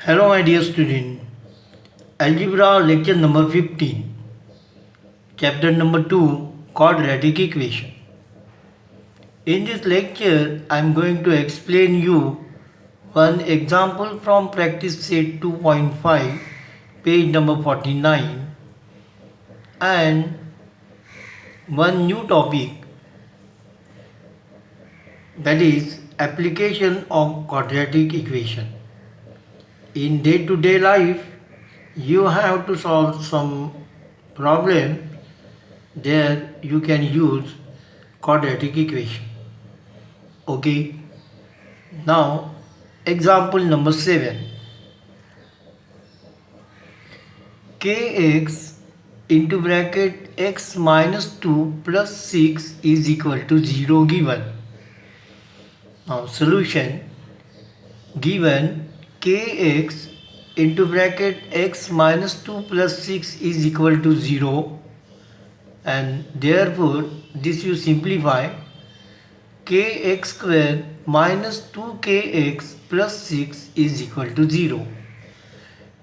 Hello, my dear student. Algebra lecture number 15, chapter number 2, quadratic equation. In this lecture, I am going to explain you one example from practice set 2.5, page number 49, and one new topic, that is application of quadratic equation. In day-to-day life, you have to solve some problem. There you can use quadratic equation. Okay, now example number 7. Kx into bracket x minus 2 plus 6 is equal to 0 given. Now solution, given kx into bracket x minus 2 plus 6 is equal to 0, and therefore this you simplify, kx square minus 2kx plus 6 is equal to 0.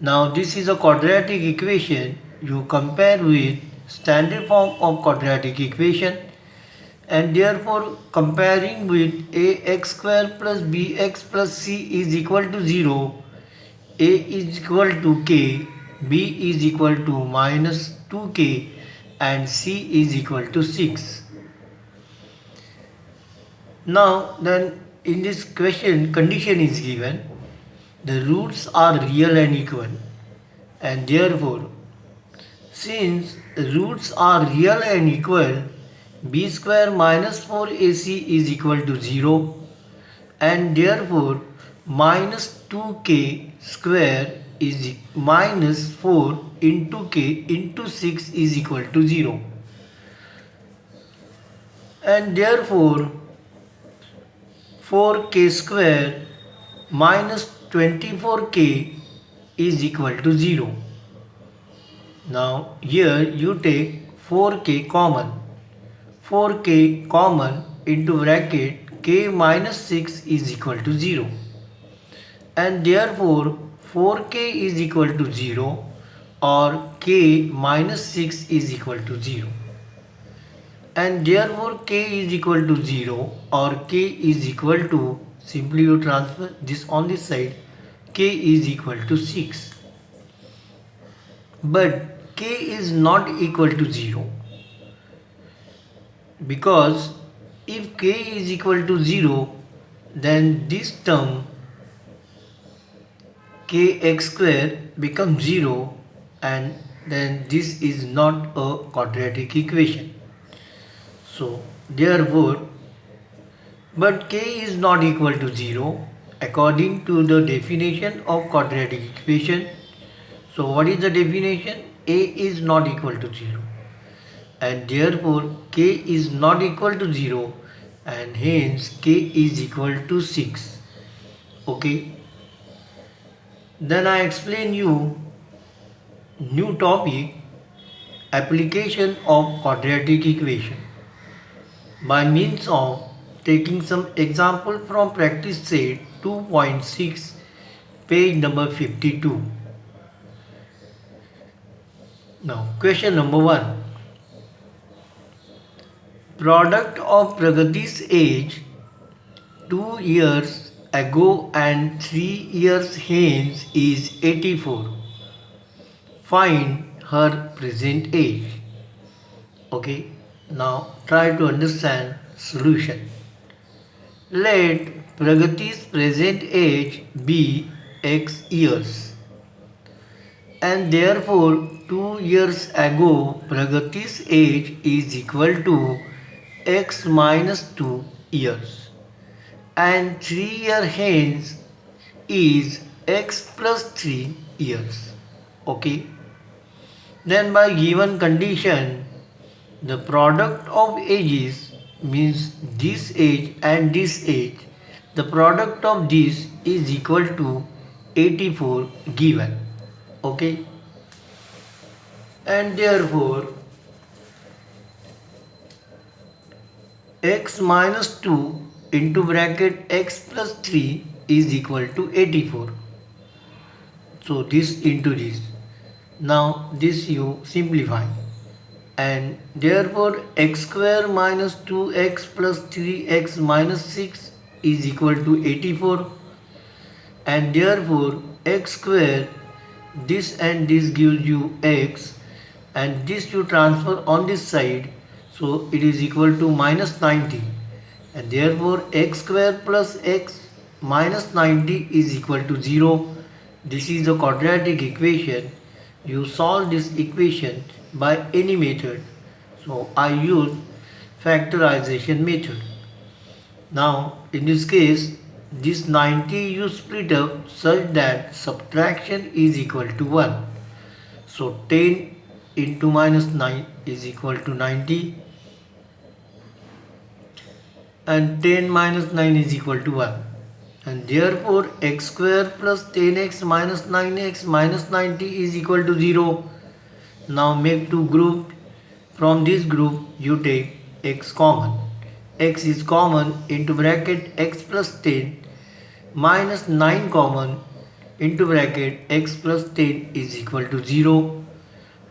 Now this is a quadratic equation. You compare with standard form of quadratic equation, and therefore comparing with ax square plus bx plus c is equal to 0, a is equal to k, b is equal to minus 2k, and c is equal to 6. Now then, in this question condition is given, the roots are real and equal, and therefore since roots are real and equal, b square minus 4ac is equal to 0, and therefore minus 2k square is minus 4 into k into 6 is equal to 0, and therefore 4k square minus 24k is equal to 0. Now here you take 4k common. 4k common into bracket k minus 6 is equal to 0, and therefore 4k is equal to 0 or k minus 6 is equal to 0, and therefore k is equal to 0 or k is equal to, simply you transfer this on this side, k is equal to 6. But k is not equal to 0, because if k is equal to 0, then this term kx square becomes 0, and then this is not a quadratic equation. So therefore, but k is not equal to 0 according to the definition of quadratic equation. So what is the definition? A is not equal to 0, and therefore k is not equal to 0, and hence k is equal to 6. Okay, then I explain you new topic, application of quadratic equation, by means of taking some example from practice set 2.6, page number 52. Now question number 1. Product of Pragati's age 2 years ago and 3 years hence is 84. Find her present age. Okay, now try to understand solution. Let Pragati's present age be x years, and therefore 2 years ago Pragati's age is equal to x minus 2 years, and 3 years hence is x plus 3 years. Okay, then by given condition, the product of ages means this age and this age, the product of this is equal to 84 given. Okay, and therefore x minus 2 into bracket x plus 3 is equal to 84. So this into this. Now this you simplify, and therefore x square minus 2x plus 3x minus 6 is equal to 84, and therefore x square, this and this gives you x, and this you transfer on this side, so it is equal to minus 90, and therefore x square plus x minus 90 is equal to 0. This is a quadratic equation. You solve this equation by any method. So I use factorization method. Now in this case, this 90 you split up such that subtraction is equal to 1. So 10 into minus 9 is equal to 90, and 10 minus 9 is equal to 1, and therefore x square plus 10x minus 9x minus 90 is equal to 0. Now make two groups. From this group you take x common. X is common, into bracket x plus 10 minus 9 common, into bracket x plus 10 is equal to 0,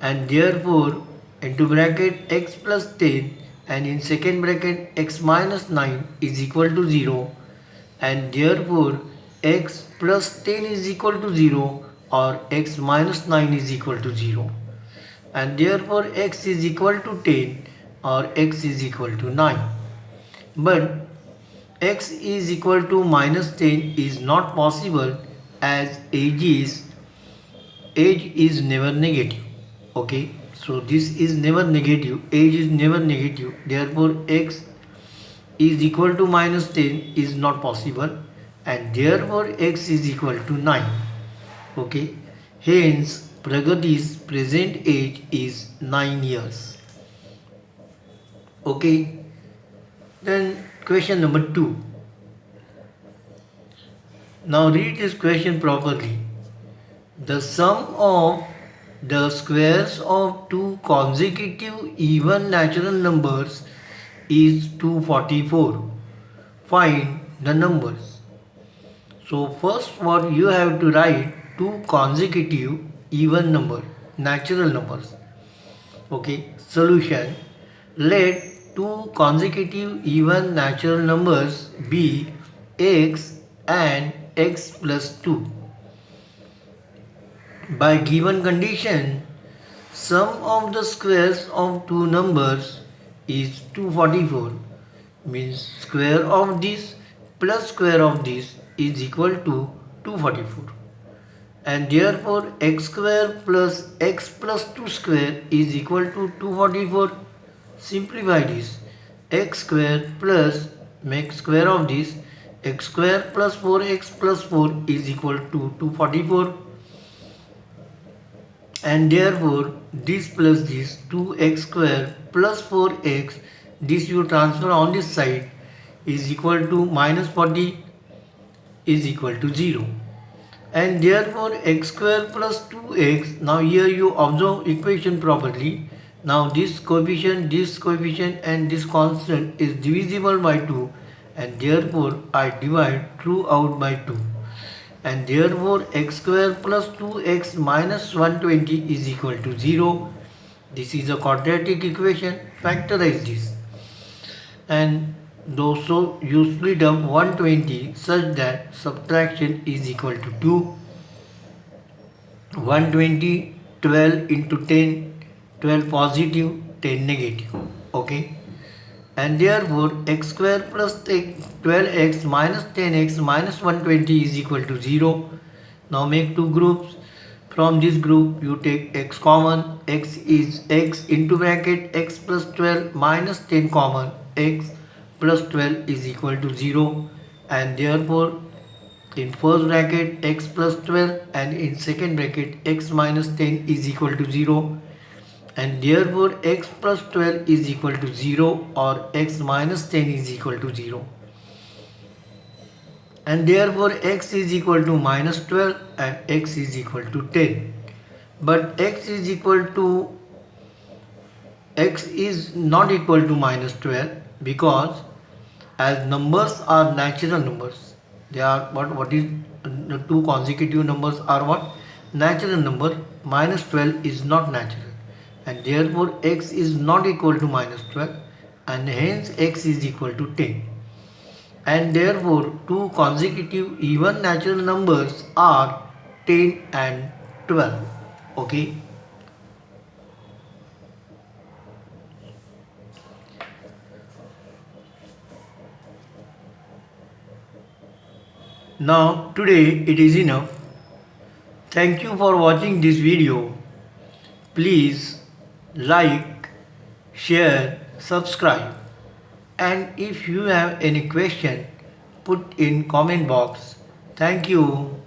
and therefore into bracket x plus 10 and in second bracket x minus 9 is equal to 0, and therefore x plus 10 is equal to 0 or x minus 9 is equal to 0, and therefore x is equal to 10 or x is equal to 9. But x is equal to minus 10 is not possible, as age is never negative. Okay, so this is never negative, age is never negative, therefore x is equal to minus 10 is not possible, and therefore x is equal to 9. Okay, hence Pragati's present age is 9 years. Okay, then question number 2. Now read this question properly. The sum of the squares of two consecutive even natural numbers is 244. Find the numbers. So first what you have to write, two consecutive even number, natural numbers. Okay, solution. Let two consecutive even natural numbers be x and x plus 2. By given condition, sum of the squares of two numbers is 244, means square of this plus square of this is equal to 244, and therefore x square plus x plus 2 square is equal to 244. Simplify this. X square plus, make square of this, x square plus 4x plus 4 is equal to 244, and therefore this plus this 2x square plus 4x, this you transfer on this side, is equal to minus 40 is equal to 0, and therefore x square plus 2x. Now here you observe equation properly. Now this coefficient and this constant is divisible by 2, and therefore I divide throughout by 2, and therefore x square plus 2x minus 120 is equal to 0. This is a quadratic equation. Factorize this, and also you split up 120 such that subtraction is equal to 2. 120, 12 into 10, 12 positive, 10 negative. Okay, and therefore x square plus 12x minus 10x minus 120 is equal to 0. Now make two groups. From this group you take x common. X is x into bracket x plus 12 minus 10 common, x plus 12 is equal to 0, and therefore in first bracket x plus 12 and in second bracket x minus 10 is equal to 0, and therefore x plus 12 is equal to 0 or x minus 10 is equal to 0, and therefore x is equal to minus 12 and x is equal to 10. But x is not equal to minus 12, because as numbers are natural numbers, they are what is the two consecutive numbers are what? natural number, minus 12 is not natural, and therefore x is not equal to minus 12, and hence x is equal to 10. And therefore two consecutive even natural numbers are 10 and 12. Okay. Now today it is enough. Thank you for watching this video. Please like, share, subscribe. And if you have any question, put in comment box. Thank you.